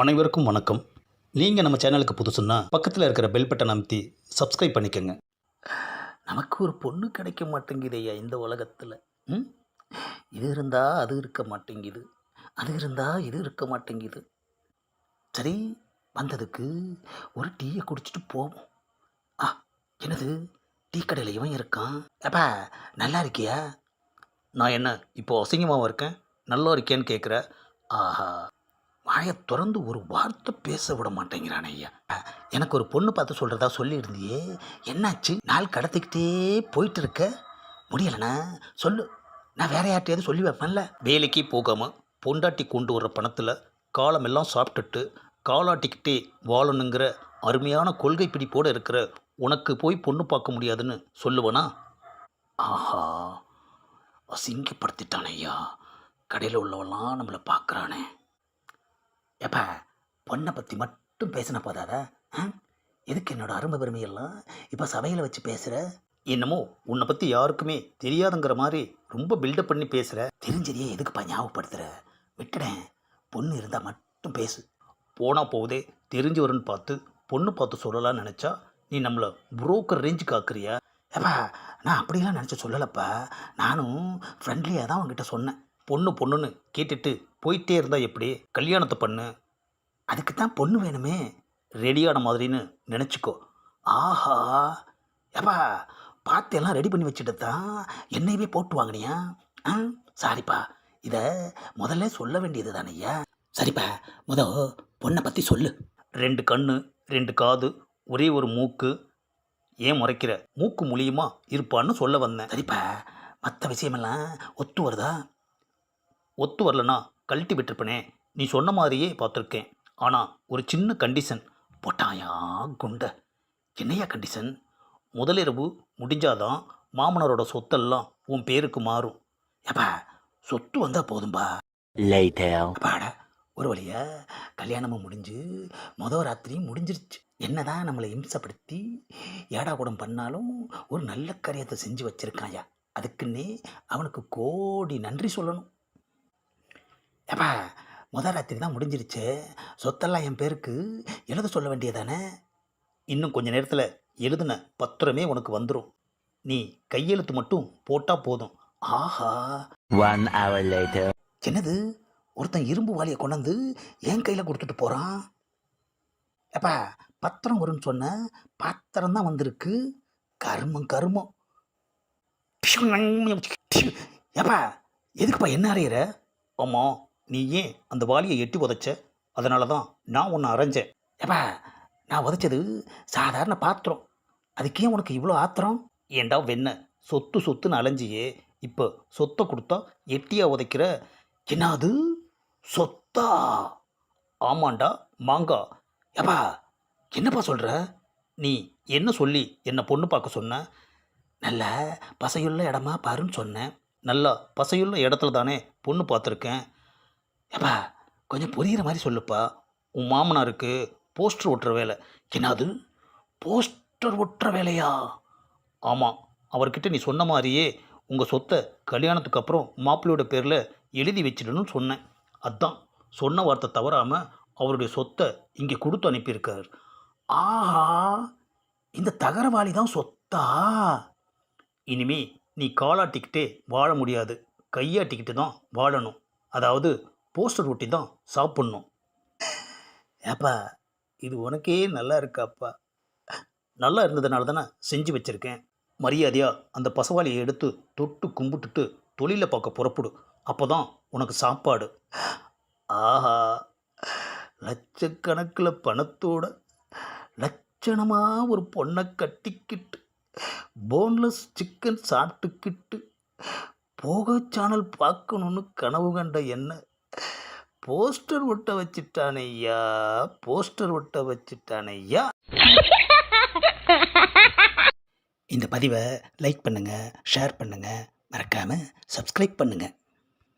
அனைவருக்கும் வணக்கம். நீங்கள் நம்ம சேனலுக்கு புதுசுன்னா பக்கத்தில் இருக்கிற பெல் பட்டன் அமைத்தி சப்ஸ்கிரைப் பண்ணிக்கோங்க. நமக்கு ஒரு பொண்ணு கிடைக்க மாட்டேங்குதையா இந்த உலகத்தில். ம் இது இருந்தால் அது இருக்க மாட்டேங்குது, அது இருந்தால் இது இருக்க மாட்டேங்குது. சரி, வந்ததுக்கு ஒரு டீயை குடிச்சிட்டு போவோம். ஆ, என்னது, டீ கடையில் இவன் இருக்கான். அப்பா, நல்லா இருக்கியா? நான் என்ன இப்போ அசிங்கமாக இருக்கேன், நல்லா இருக்கேன்னு கேட்குற? ஆஹா, வாயை திறந்து ஒரு வார்த்தை பேச விட மாட்டேங்கிறான் ஐயா. எனக்கு ஒரு பொண்ணு பார்த்து சொல்கிறதா சொல்லியிருந்தியே, என்னாச்சு? நாள் கடத்திக்கிட்டே போயிட்டு இருக்க, முடியலண்ணா சொல்லு, நான் வேற யார்ட்டையாவது சொல்லி வைப்பேன்ல. வேலைக்கு போகாமல் பொண்டாட்டி கொண்டு வர்ற பணத்தில் காலமெல்லாம் சாப்பிட்டுட்டு காலாட்டிக்கிட்டே வாழணுங்கிற அருமையான கொள்கை பிடிப்போடு இருக்கிற உனக்கு போய் பொண்ணு பார்க்க முடியாதுன்னு சொல்லுவனா? ஆஹா, அசிங்கப்படுத்திட்டான் ஐயா. கடையில் உள்ளவெல்லாம் நம்மளை பார்க்குறானே. எப்பா, பொண்ணை பற்றி மட்டும் பேசின போதாதா? எதுக்கு என்னோட அருமை பெருமையெல்லாம் இப்போ சபையில் வச்சு பேசுகிற? என்னமோ உன்னை பற்றி யாருக்குமே தெரியாதுங்கிற மாதிரி ரொம்ப பில்டப் பண்ணி பேசுகிற. தெரிஞ்சதையே எதுக்குப்பா ஞாபகப்படுத்துகிற? விட்டுடேன், பொண்ணு இருந்தால் மட்டும் பேசு. போனால் போதே தெரிஞ்சவருன்னு பார்த்து பொண்ணு பார்த்து சொல்லலாம்னு நினச்சா நீ நம்மளை புரோக்கர் ரேஞ்சு காக்குறியா? ஏப்பா, நான் அப்படிலாம் நினச்சி சொல்லலப்பா. நானும் ஃப்ரெண்ட்லியாக தான் உங்ககிட்ட சொன்னேன். பொண்ணு பொண்ணுன்னு கேட்டுட்டு போயிட்டே இருந்தால் எப்படி? கல்யாணத்தை பண்ணு. அதுக்கு தான் பொண்ணு வேணுமே, ரெடியான மாதிரின்னு நினச்சிக்கோ. ஆஹா, ஏப்பா, பார்த்து எல்லாம் ரெடி பண்ணி வச்சுட்டு தான் என்னையவே போட்டு வாங்கினியா? சாரிப்பா, இதை முதல்ல சொல்ல வேண்டியது தானையா. சரிப்பா, பொண்ணை பற்றி சொல்லு. 2 கண்ணு, 2 காது, ஒரே ஒரு மூக்கு. ஏன் முறைக்கிற? மூக்கு மூலியமா இருப்பான்னு சொல்ல வந்தேன். சரிப்பா, மற்ற விஷயமெல்லாம் ஒத்து வருதா? ஒத்து வரலனா கழட்டி விட்டுருப்பனே. நீ சொன்ன மாதிரியே பார்த்துருக்கேன். ஆனால் ஒரு சின்ன கண்டிஷன் போட்டாயா குண்ட. என்னையா கண்டிஷன்? முதலிரவு முடிஞ்சாதான் மாமனாரோட சொத்தெல்லாம் உன் பேருக்கு மாறும். ஏப்பா, சொத்து வந்தால் போதும்பா. பாட ஒரு வழியா கல்யாணமும் முடிஞ்சு ராத்திரியும் முடிஞ்சிருச்சு. என்னதான் நம்மளை இம்சப்படுத்தி ஏடா கூடம் பண்ணாலும் ஒரு நல்ல காரியத்தை செஞ்சு வச்சிருக்காயா. அதுக்குன்னே அவனுக்கு கோடி நன்றி சொல்லணும். ஏப்பா, ராத்திரி தான் முடிஞ்சிருச்சு, சொத்தெல்லாம் என் பேருக்கு எழுத சொல்ல வேண்டியதானே? இன்னும் கொஞ்ச நேரத்தில் எழுதுன பத்திரமே உனக்கு வந்துடும். நீ கையெழுத்து மட்டும் போட்டால் போதும். ஆஹா, 1 hour later. என்னது, ஒருத்தன் இரும்பு வாளியை கொண்டாந்து என் கையில் கொடுத்துட்டு போகிறான். ஏப்பா, பத்திரம் வரும்னு சொன்ன, பாத்திரம் தான் வந்திருக்கு. கருமம் கருமம். ஏப்பா, எதுக்குப்பா என்ன அறையிற? ஆமாம், நீ ஏன் அந்த வாளியை எட்டி உதைச்ச? அதனால தான் நான் உன்னை அரைஞ்சேன். ஏப்பா, நான் உதைச்சது சாதாரண பாத்திரம், அதுக்கே உனக்கு இவ்வளோ ஆத்திரம்? ஏண்டா வெண்ண, சொத்து சொத்துன்னு அலைஞ்சியே, இப்போ சொத்தை கொடுத்தா எட்டியாக உதைக்கிற. என்னது, சொத்தா? ஆமாண்டா மாங்கா. ஏப்பா, என்னப்பா சொல்கிற? நீ என்ன சொல்லி என்னை பொண்ணு பார்க்க சொன்ன? நல்ல பசையுள்ள இடமா பாருன்னு சொன்னேன். நல்லா பசையுள்ள இடத்துல தானே பொண்ணு பார்த்துருக்கேன். ஏப்பா, கொஞ்சம் புரிகிற மாதிரி சொல்லுப்பா. உன் மாமனாருக்கு போஸ்டர் ஒட்டுற வேலை. என்னது, போஸ்டர் ஒட்டுற வேலையா? ஆமாம், அவர்கிட்ட நீ சொன்ன மாதிரியே உங்கள் சொத்தை கல்யாணத்துக்கு அப்புறம் மாப்பிள்ளையோட பேரில் எழுதி வச்சிடணும்னு சொன்னேன். அதான் சொன்ன வார்த்தை தவறாமல் அவருடைய சொத்தை இங்கே கொடுத்து அனுப்பியிருக்கார். ஆஹா, இந்த தகரவாளி தான் சொத்தா? இனிமே நீ காலாட்டிக்கிட்டே வாழ முடியாது, கையாட்டிக்கிட்டு தான் வாழணும். அதாவது போஸ்டர் ஒட்டி தான் சாப்பிட்ணும். ஏப்பா, இது உனக்கே நல்லா இருக்காப்பா? நல்லா இருந்ததுனால தானே செஞ்சு வச்சுருக்கேன். மரியாதையாக அந்த பசவாளியை எடுத்து தொட்டு கும்பிட்டுட்டு தொழிலை பார்க்க புறப்படு. அப்போ தான் உனக்கு சாப்பாடு. ஆஹா, லட்சக்கணக்கில் பணத்தோட லட்சணமாக ஒரு பொண்ணை கட்டிக்கிட்டு போன்லெஸ் சிக்கன் சாப்பிட்டுக்கிட்டு போக சேனல் பார்க்கணுன்னு கனவு கண்ட என்ன போஸ்டர் ஒட்ட வச்சிட்டானையா, போஸ்டர் ஒட்ட வச்சிட்டானையா. இந்த பதிவை லைக் பண்ணுங்கள், ஷேர் பண்ணுங்கள், மறக்காமல் சப்ஸ்கிரைப் பண்ணுங்கள்.